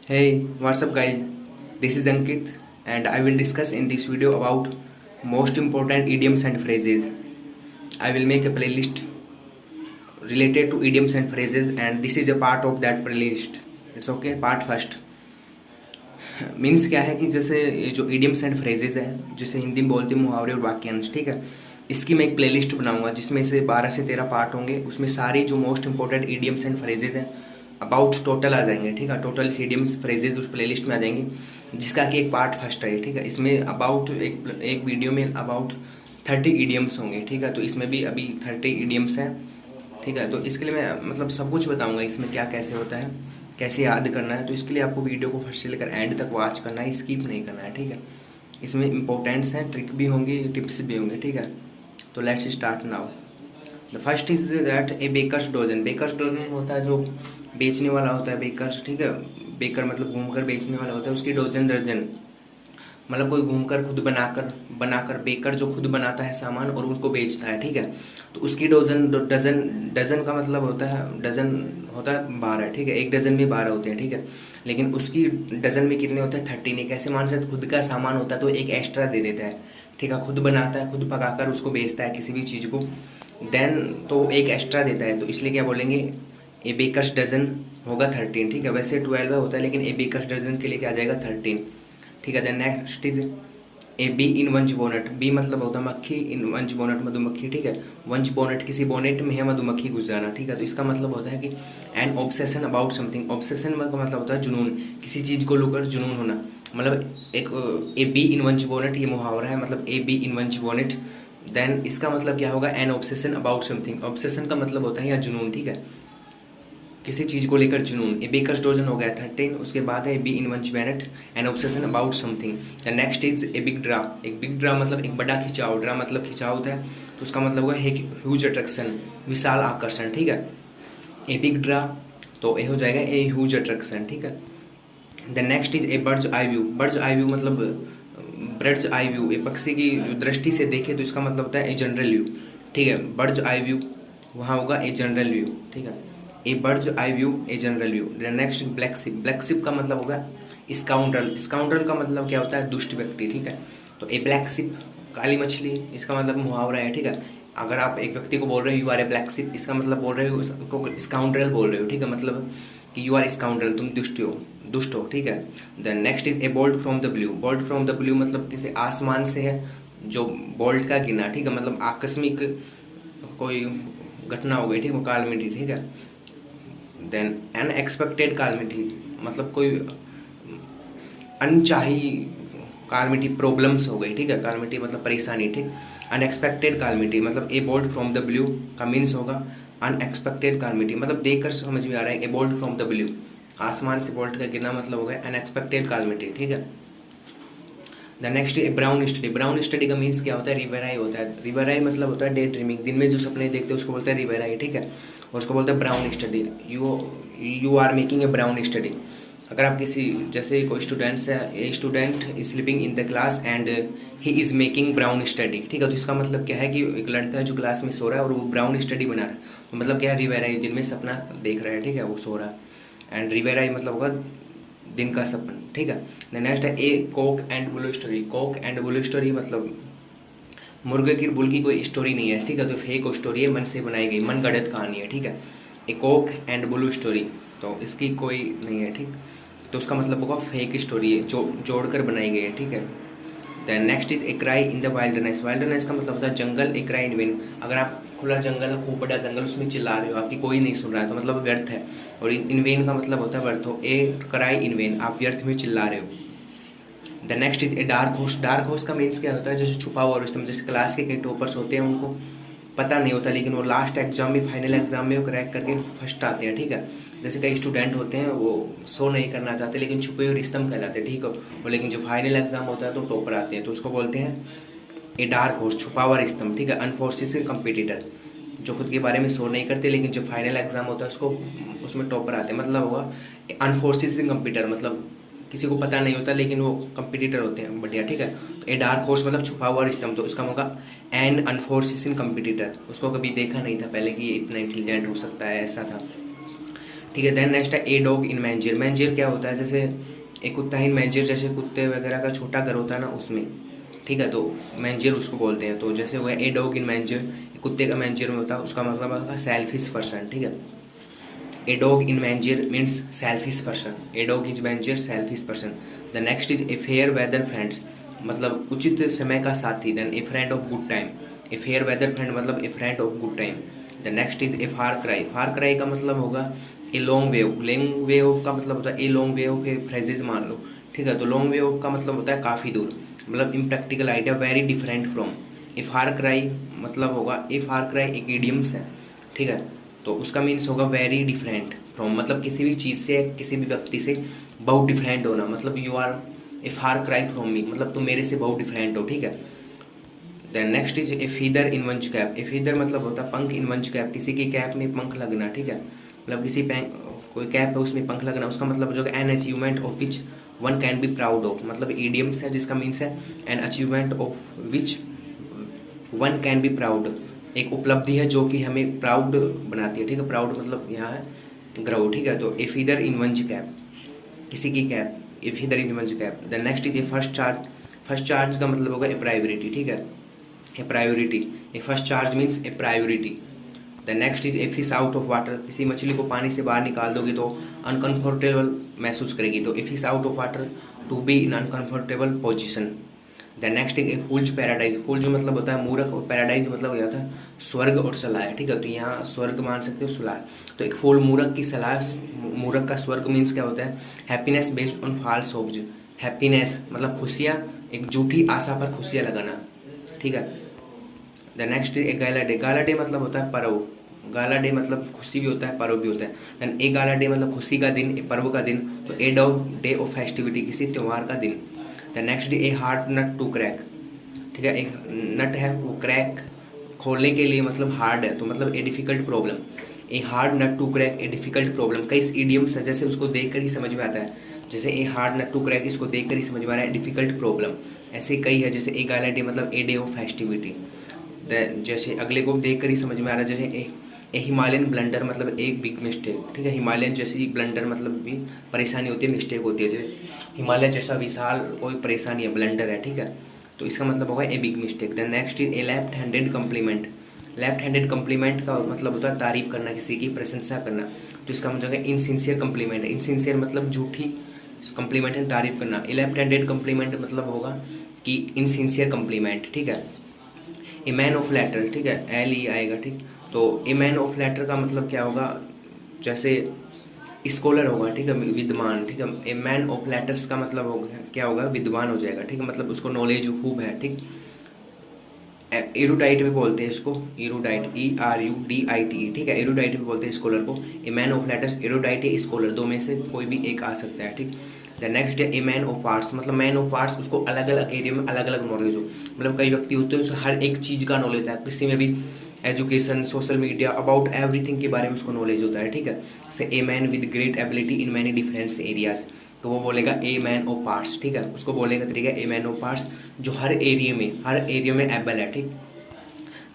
Hey, what's up guys? This is Ankit and I will discuss in this video about most important idioms and phrases. I will make a playlist related to idioms and phrases and this is a part of that playlist. It's okay, part first. Means क्या है कि जैसे ये जो idioms and phrases है जैसे हिंदी में बोलते हैं मुहावरे और वाक्यांश, ठीक है। इसकी मैं एक प्लेलिस्ट बनाऊंगा जिसमें से 12 से 13 पार्ट होंगे। उसमें सारी जो most important idioms and phrases हैं अबाउट टोटल आ जाएंगे, ठीक है। टोटल इडियम्स फ्रेजेस उस प्लेलिस्ट में आ जाएंगे जिसका कि एक पार्ट फर्स्ट है, ठीक है। इसमें अबाउट एक वीडियो में अबाउट 30 इडियम्स होंगे, ठीक है। तो इसमें भी अभी 30 इडियम्स हैं, ठीक है। तो इसके लिए मैं मतलब सब कुछ बताऊंगा इसमें क्या कैसे होता है, कैसे याद करना है। तो इसके लिए आपको वीडियो को फर्स्ट से लेकर एंड तक वॉच करना है, स्किप नहीं करना है, ठीक है। इसमें इंपॉर्टेंट्स हैं, ट्रिक भी होंगी, टिप्स भी होंगे, ठीक है। तो let's start now. The first is that a baker's dozen. Baker's dozen होता है जो बेचने वाला होता है, बेकर्स, ठीक है। बेकर मतलब घूमकर बेचने वाला होता है, उसकी डोजन दर्जन मतलब कोई घूमकर खुद बनाकर बनाकर बेकर जो खुद बनाता है सामान और उसको बेचता है, ठीक है। तो उसकी डोजन डजन डजन का मतलब होता है, डजन होता है 12, ठीक है। एक डजन में 12 होते हैं, ठीक है। लेकिन उसकी डजन में कितने होते हैं 13। कैसे मान सकते, खुद का सामान होता है तो एक एक्स्ट्रा दे देता है, ठीक है। खुद बनाता है, खुद पकाकर उसको बेचता है किसी भी चीज़ को, देन तो एक एक्स्ट्रा देता है। तो इसलिए क्या बोलेंगे, ए बेकर्स डजन होगा 13, ठीक है। वैसे 12 होता है लेकिन ए बेकर्स डजन के लिए क्या आ जाएगा 13, ठीक है। Then next is a bee in one's bonnet. B मतलब होता है मक्खी, इन वंश बोनट मधुमक्खी, ठीक है। वंश बोनट किसी बोनेट में है मधुमक्खी घुस जाना, ठीक है। तो इसका मतलब होता है कि N obsession about something. Obsession का मतलब होता है जुनून, किसी चीज़ को लेकर जुनून होना। मतलब एक ए बी इन वंश बोनट ये मुहावरा है, मतलब ए bee in one's bonnet. Then इसका मतलब क्या होगा, N obsession about something. Obsession का मतलब होता है या जुनून, ठीक है, किसी चीज़ को लेकर जुनून। ए बेकर्स डोजन हो गया 13। उसके बाद है bee in one's bonnet an obsession about something. The next is a big draw. एक बिग ड्रा मतलब एक बड़ा खिंचाव, ड्रा मतलब खिंचाव होता है, तो उसका मतलब होगा एक ह्यूज अट्रैक्शन, विशाल आकर्षण, ठीक है। ए बिग ड्रा तो ए हो जाएगा ए ह्यूज अट्रैक्शन, ठीक है। The next is A bird's eye view. Birds eye view मतलब बर्ड्स आई व्यू, ए पक्षी की दृष्टि से देखे तो इसका मतलब होता है ए जनरल व्यू, ठीक है। बर्ड्स आई व्यू वहाँ होगा ए जनरल व्यू, ठीक है। A bird's eye view a general view. Next black sheep. Black sheep का मतलब होगा स्काउंड्रल। स्काउंड्रल का मतलब क्या होता है, दुष्ट व्यक्ति, ठीक है। तो ए ब्लैक शिप काली मछली, इसका मतलब मुहावरा है, ठीक है। अगर आप एक व्यक्ति को बोल रहे हो you are a black sheep, इसका मतलब बोल रहे हो उसको स्काउंड्रल बोल रहे हो, ठीक है। मतलब कि यू आर स्काउंड्रल, तुम दुष्ट हो, ठीक है। Then next is a bolt from the blue. Bolt from the blue मतलब किसी आसमान से है जो बोल्ट का गिना, ठीक है। मतलब आकस्मिक कोई घटना हो गई, ठीक है, वो कालमिटी, ठीक है। देन अनएक्सपेक्टेड कालमिटी मतलब कोई अनचाही कालमिटी, प्रॉब्लम्स हो गई, ठीक है। कालमिटी मतलब परेशानी, ठीक। अनएक्सपेक्टेड कालमिटी मतलब ए बोल्ट फ्रॉम द ब्लू का मीन्स होगा अनएक्सपेक्टेड कालमिटी, मतलब देखकर समझ में आ रहा है ए बोल्ट फ्रॉम द ब्लू, आसमान से बोल्ट का गिरना मतलब होगा अनएक्सपेक्टेड कालमिटी, ठीक है। The next A brown study. Brown study का मीन्स क्या होता है, रिवर आई होता है। रिवर आई मतलब होता है डे ड्रीमिंग, दिन में जो सपने देखते हैं उसको बोलते हैं रिवर आई, ठीक है। और उसको बोलते हैं brown study. You are making a brown study. अगर आप किसी जैसे कोई स्टूडेंट्स है, a student is sleeping in the class and he is making brown study, ठीक है। तो इसका मतलब क्या है कि एक लड़का है जो क्लास में सो रहा है और वो ब्राउन स्टडी बना रहा है, तो मतलब क्या है, रिवर आई, दिन में सपना देख रहा है, ठीक है, वो सो रहा है। एंड रिवर आई मतलब होगा दिन का सपन, ठीक है। नेक्स्ट है a cock and bull story. Cock and bull story मतलब मुर्गे की बुल की कोई स्टोरी नहीं है, ठीक है। तो फेक स्टोरी है, मन से बनाई गई, मन गढ़ंत कहानी है, ठीक है। A cock and bull story तो इसकी कोई नहीं है, ठीक। तो उसका मतलब होगा फेक स्टोरी है जो जोड़कर बनाई गई है, ठीक है। Then next is a cry in the wildness. Wildness का मतलब होता है जंगल, ए क्राई इन वेन। अगर आप खुला जंगल है, खूब बड़ा जंगल, उसमें चिल्ला रहे हो, आपकी कोई नहीं सुन रहा है तो मतलब व्यर्थ है। और इन वेन का मतलब होता है व्यर्थ हो, ए क्राई इन वेन, आप व्यर्थ में चिल्ला रहे हो। The next is a dark horse. Dark horse का मीन्स क्या होता है, जैसे छुपा हुआ रुस्तम। जैसे क्लास के कई टॉपर्स होते हैं उनको पता नहीं होता लेकिन वो लास्ट एग्जाम में, फाइनल एग्जाम में वो क्रैक करके फर्स्ट आते हैं, ठीक है। जैसे कई स्टूडेंट होते हैं वो शो नहीं करना चाहते लेकिन छुपे हुए रिस्तम कहलाते हैं, ठीक है। और लेकिन जो फाइनल एग्जाम होता है तो टॉपर आते हैं, तो उसको बोलते हैं ए डार्क हॉर्स, छुपा हुआ रिस्तम, ठीक है। अनफोर्सेस कंपिटिटर जो खुद के बारे में शो नहीं करते लेकिन जो फाइनल एग्जाम होता है उसको उसमें टॉपर आते हैं, मतलब हुआ अनफोर्सेस कंपिटिटर, मतलब किसी को पता नहीं होता लेकिन वो कंपिटिटर होते हैं बढ़िया, ठीक है। तो ए डार्क हॉर्स मतलब छुपा हुआ रिस्तम, तो उसका होगा एन अनफोर्सेस कंपिटिटर। उसको कभी देखा नहीं था पहले कि ये इतना इंटेलिजेंट हो सकता है, ऐसा था। ठीक है। देन नेक्स्ट है a dog in manager. Manager क्या होता है, जैसे एक कुत्ता इन मैंजर, जैसे कुत्ते वगैरह का छोटा घर होता है ना उसमें, ठीक है, तो मैंजर उसको बोलते हैं। तो जैसे हुआ ए डॉग इन मैंजर, कुत्ते का मैंजर में होता है, उसका मतलब होगा सेल्फिश पर्सन, ठीक है। A dog in manger means selfish person, a dog is manger selfish person. The next is a fair weather friends, मतलब उचित समय का साथी। Then a friend of good time, a fair weather friend मतलब a friend of good time. The next is a far cry, far cry का मतलब होगा a long wave, long wave का मतलब होता है ए लॉन्ग वेव के phrases मान लो, ठीक है। तो लॉन्ग वेव का मतलब होता है काफ़ी दूर, मतलब impractical idea, very different from. A far cry मतलब होगा, ए फार क्राई एक इडियम्स है, ठीक है, तो उसका मीन्स होगा वेरी डिफरेंट फ्रॉम, मतलब किसी भी चीज़ से, किसी भी व्यक्ति से बहुत डिफरेंट होना, मतलब you are a far cry from me, मतलब तुम मेरे से बहुत डिफरेंट हो, ठीक है। Then next is a feather in one's cap. A feather मतलब होता है पंख इन वंच कैप, किसी की कैप में पंख लगना, ठीक है, मतलब किसी कोई कैप है उसमें पंख लगना, उसका मतलब जो an achievement of which one can be proud of, मतलब ईडियम्स है जिसका मीन्स है an achievement of which one can be proud, एक उपलब्धि है जो कि हमें प्राउड बनाती है, ठीक है। प्राउड मतलब यहाँ है ग्रो, ठीक है। तो ए फीदर इन वंच कैप, किसी की cap, a feather in one's cap. The next is a first charge. First charge का मतलब होगा ए प्रायोरिटी, ठीक है, a priority, a first charge means a priority. The next is a fish out of water, किसी मछली को पानी से बाहर निकाल दोगे तो अनकंफर्टेबल महसूस करेगी, तो a fish out of water to be in uncomfortable position. The next is a fool's paradise. Fools मतलब होता है मूर्ख, और पैराडाइज मतलब हो जाता है स्वर्ग और सलाह, ठीक है, तो यहाँ स्वर्ग मान सकते हो सलाह। तो एक फूल मूर्ख की सलाह, मूर्ख का स्वर्ग मीन्स क्या होता है, happiness based on false hopes. Happiness मतलब खुशियाँ, एक झूठी आशा पर खुशियाँ लगाना, ठीक है। The next A gala day. Gala day मतलब होता है पर्व, गाला डे मतलब खुशी भी होता है पर्व भी होता है। देन ए गाला डे मतलब खुशी का दिन, ए पर्व का दिन, तो ए डे ऑफ फेस्टिविटी किसी त्यौहार का दिन। The next day a hard nut to crack, ठीक है, एक नट है वो क्रैक खोलने के लिए मतलब हार्ड है, तो मतलब a difficult problem, a hard nut to crack a difficult problem. कई इडियम्स है जैसे उसको देख कर ही समझ में आता है, जैसे a hard nut to crack इसको देख कर ही समझ में आ रहा है डिफिकल्ट प्रॉब्लम, ऐसे कई है, जैसे ए गाला डे मतलब ए डे ऑफ फेस्टिविटी। जैसे अगले को देख कर ही समझ में आ रहा है, जैसे ए हिमालयन ब्लंडर मतलब एक बिग मिस्टेक, ठीक है, हिमालयन जैसी ब्लंडर मतलब भी परेशानी होती है, मिस्टेक होती है, जैसे हिमालय जैसा विशाल कोई परेशानी है, ब्लंडर है, ठीक है, तो इसका मतलब होगा a big mistake. The next is A left handed complement. Left handed complement का मतलब होता है तारीफ करना, किसी की प्रशंसा करना, तो इसका मतलब है इनसिंसियर कम्प्लीमेंट है। इनसिंसियर मतलब झूठी कम्प्लीमेंट है, तारीफ करना। ए लेफ्ट हैंडेड कम्प्लीमेंट मतलब होगा कि इनसिंसियर कम्प्लीमेंट, ठीक है। ए मैन ऑफ लेटर, ठीक है, एल ई आएगा, ठीक, तो ए मैन ऑफ लेटर का मतलब क्या होगा, जैसे स्कॉलर होगा, ठीक है, विद्वान, ठीक है। ए मैन ऑफ लेटर्स का मतलब होगा क्या होगा, विद्वान हो जाएगा, ठीक है, मतलब उसको नॉलेज खूब है, ठीक। एरुडाइट भी बोलते हैं इसको, एरुडाइट, ERUDITE, ठीक है, एरुडाइट भी बोलते हैं स्कॉलर को। ए मैन ऑफ लेटर्स, एरुडाइट या स्कॉलर, दो में से कोई भी एक आ सकता है, ठीक। द नेक्स्ट है ए मैन ऑफ आर्ट्स, मतलब मैन ऑफ आर्ट्स उसको अलग अलग एरिया में अलग अलग नॉलेज हो, मतलब कई व्यक्ति होते हैं उसको हर एक चीज़ का नॉलेज है, किसी में भी education, social media, about everything के बारे में उसको नॉलेज होता है, ठीक है। से a man with great ability in many different areas, तो वो बोलेगा ए मैन ऑफ पार्ट्स, ठीक है, उसको बोलेगा तरीका ए मैन ऑफ पार्ट्स जो हर एरिया में एबल है, ठीक।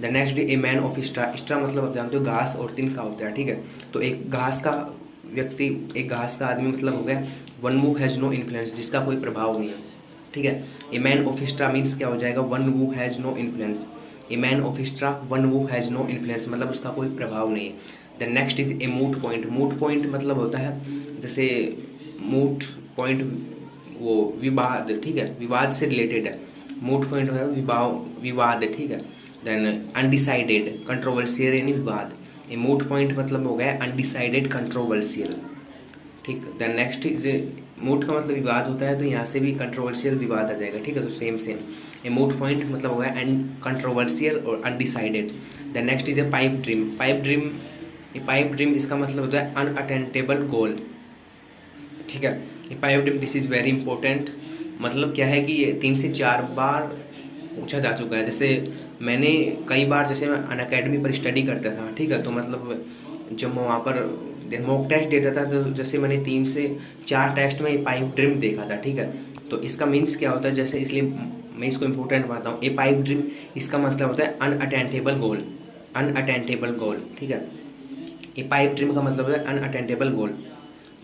The next day A man of straw. Straw मतलब आप जानते हो घास और तिनका होता है, ठीक है, तो एक घास का व्यक्ति, एक घास का आदमी मतलब हो गया one who has no influence, जिसका कोई प्रभाव नहीं है, ठीक है। A man of straw means क्या हो जाएगा, one who has no influence. A man of straw one who has no influence मतलब उसका कोई प्रभाव नहीं है। The next is a moot point. Moot point मतलब होता है जैसे मूट पॉइंट वो विवाद, ठीक है, विवाद से रिलेटेड है, मूट पॉइंट है विवाद है, ठीक है। देन अनडिसाइडेड, कंट्रोवर्शियल यानी विवाद। ए मूट पॉइंट मतलब हो गया अनडिसाइडेड, कंट्रोवर्शियल, ठीक। देन नेक्स्ट इज मूट का मतलब विवाद होता है, तो यहाँ से भी कंट्रोवर्शियल विवाद आ जाएगा, ठीक है, तो same same. A moot point मतलब हो गया एंड कंट्रोवर्शियल और undecided. Then next is a pipe dream. Pipe dream, a pipe dream इसका मतलब होता है अनअटेंडेबल गोल, ठीक है। A pipe dream this is very important, मतलब क्या है कि ये 3 से 4 बार पूछा जा चुका है, जैसे मैंने कई बार, जैसे मैं अनअकैडमी पर स्टडी करता था, ठीक है, तो मतलब जब मैं वहाँ पर मॉक टेस्ट देता था, तो जैसे मैंने 3 से 4 टेस्ट में पाइप ड्रीम देखा था, ठीक है, तो इसका मीन्स क्या होता है, जैसे इसलिए मैं इसको इम्पोर्टेंट मानता हूँ। ए पाइप ड्रीम इसका मतलब होता है अनअटेंडेबल गोल, अनअटेंडेबल गोल, ठीक है। ए पाइप ड्रीम का मतलब है अनअटेंडेबल गोल,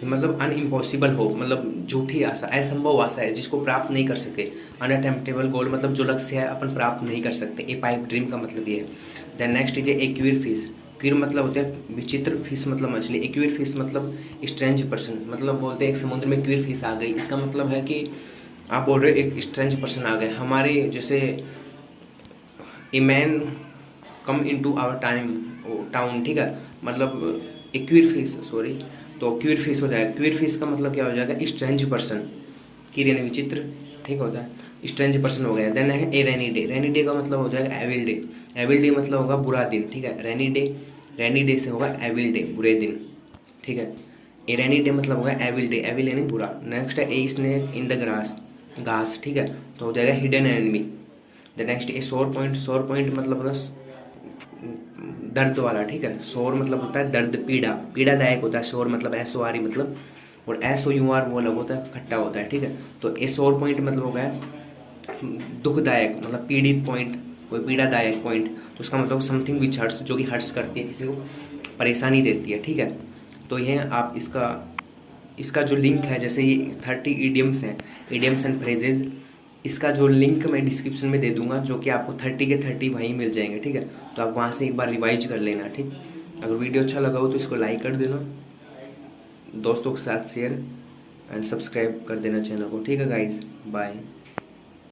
मतलब अनइम्पॉसिबल हो, मतलब झूठी आशा, असंभव आशा है जिसको प्राप्त नहीं कर सके। अनअटेम्प्टेबल गोल मतलब जो लक्ष्य है अपन प्राप्त नहीं कर सकते। ए पाइप ड्रीम का मतलब ये है। Then next is a queer fish. Queer मतलब होता है विचित्र, फिश मतलब मछली। ए क्वीर फिश मतलब स्ट्रेंज पर्सन, मतलब बोलते हैं एक समुद्र में क्वीर फिश आ गई, इसका मतलब है कि आप बोल रहे हो एक स्ट्रेंज पर्सन आ गए हमारे, जैसे a man come in to our town, ठीक है, मतलब ए क्वीर फिश, सॉरी, तो क्वीर फिश हो जाएगा। क्वीर फिश का मतलब क्या हो जाएगा, स्ट्रेंज पर्सन, की यानी विचित्र, ठीक होता है, स्ट्रेंज पर्सन हो गया। देन है ए रेनी डे। रेनी डे का मतलब हो जाएगा एविल डे। एविल डे मतलब होगा बुरा दिन, ठीक है। रेनी डे से होगा एविल डे, बुरे दिन, ठीक है। ए रेनी डे मतलब होगा एविल डे, एविल यानी बुरा। नेक्स्ट है a snake in the grass, घास, ठीक है, तो हो जाएगा हिडन एनिमी। द नेक्स्ट ए सोर पॉइंट। सोर पॉइंट मतलब होता है दर्द वाला, ठीक है। सोर मतलब होता है दर्द, पीड़ा, पीड़ादायक होता है। सोर मतलब SORE मतलब, और SOUR वो अलग होता है, खट्टा होता है, ठीक है। तो ए सोर पॉइंट मतलब हो गया दुखदायक, मतलब पीड़ित पॉइंट, कोई पीड़ादायक पॉइंट, तो उसका मतलब समथिंग विच हर्ट्स, जो कि हर्ट्स करती है, किसी को परेशानी देती है, ठीक है। तो ये आप इसका जो लिंक है, जैसे ये 30 इडियम्स हैं, इडियम्स एंड फ्रेजेज, इसका जो लिंक मैं डिस्क्रिप्शन में दे दूंगा, जो कि आपको 30 के 30 वहीं मिल जाएंगे, ठीक है। तो आप वहाँ से एक बार रिवाइज कर लेना, ठीक। अगर वीडियो अच्छा लगा हो तो इसको लाइक कर देना, दोस्तों के साथ शेयर एंड सब्सक्राइब कर देना चैनल को, ठीक है गाइज, बाय।